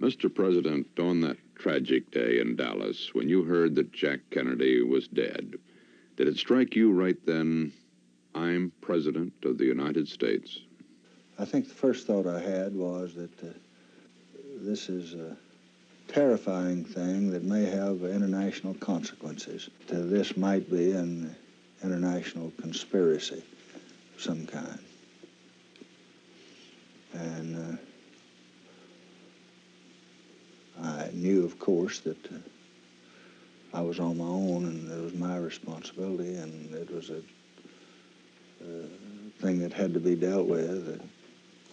Mr. President, on that tragic day in Dallas, when you heard that Jack Kennedy was dead, did it strike you right then, I'm President of the United States? I think the first thought I had was that this is a terrifying thing that may have international consequences. This might be an international conspiracy of some kind. And I knew, of course, that I was on my own and it was my responsibility, and it was a thing that had to be dealt with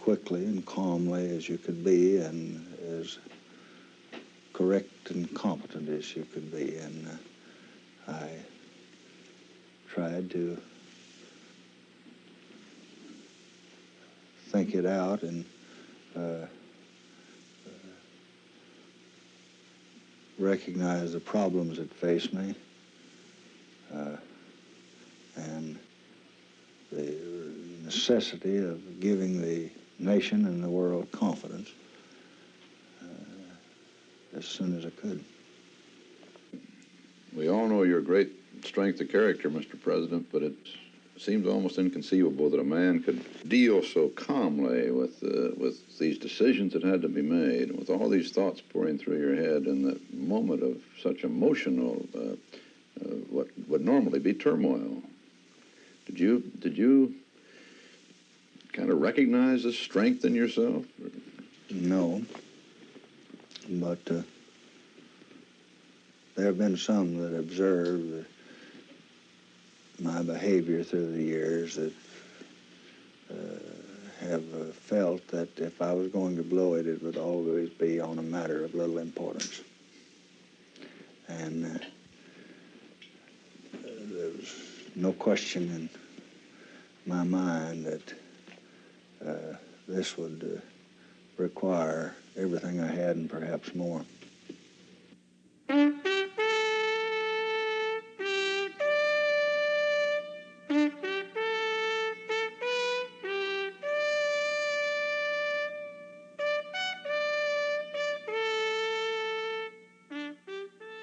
quickly and calmly as you could be, and as correct and competent as you could be. And I tried to think it out and recognize the problems that face me, and the necessity of giving the nation and the world confidence as soon as I could. We all know your great strength of character, Mr. President, but it seems almost inconceivable that a man could deal so calmly with these decisions that had to be made, with all these thoughts pouring through your head in that moment of such emotional, what would normally be turmoil. Did you kind of recognize the strength in yourself? No, but there have been some that observed my behavior through the years that have felt that if I was going to blow it, it would always be on a matter of little importance. And there's no question in my mind that this would require everything I had and perhaps more.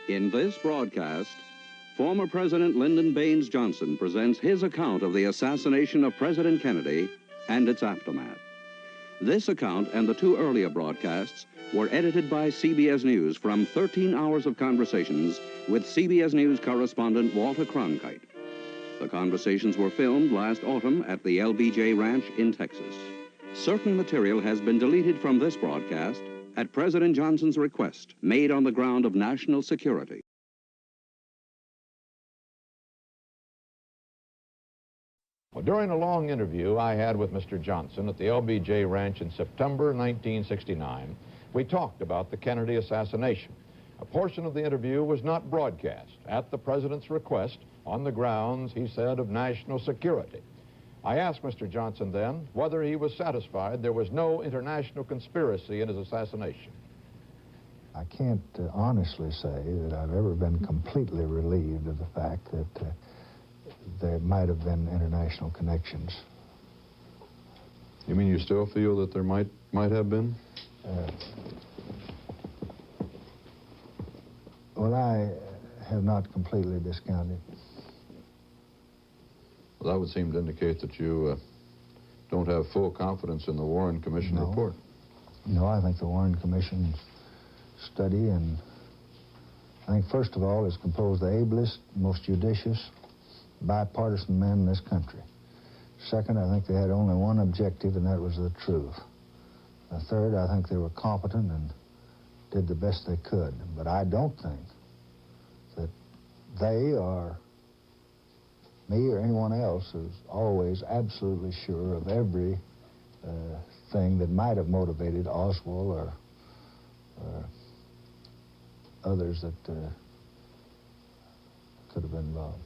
In this broadcast, former President Lyndon Baines Johnson presents his account of the assassination of President Kennedy and its aftermath. This account and the two earlier broadcasts were edited by CBS News from 13 hours of conversations with CBS News correspondent Walter Cronkite. The conversations were filmed last autumn at the LBJ Ranch in Texas. Certain material has been deleted from this broadcast at President Johnson's request, made on the ground of national security. Well, during a long interview I had with Mr. Johnson at the LBJ Ranch in September 1969, we talked about the Kennedy assassination. A portion of the interview was not broadcast at the President's request on the grounds, he said, of national security. I asked Mr. Johnson then whether he was satisfied there was no international conspiracy in his assassination. I can't honestly say that I've ever been completely relieved of the fact that there might have been international connections. You mean you still feel that there might have been? Well, I have not completely discounted. Well, that would seem to indicate that you don't have full confidence in the Warren Commission report. No, I think the Warren Commission study, and I think, first of all, is composed of the ablest, most judicious, bipartisan men in this country. Second, I think they had only one objective, and that was the truth. Third, I think they were competent and did the best they could. But I don't think that they or me or anyone else is always absolutely sure of every thing that might have motivated Oswald or others that could have been involved.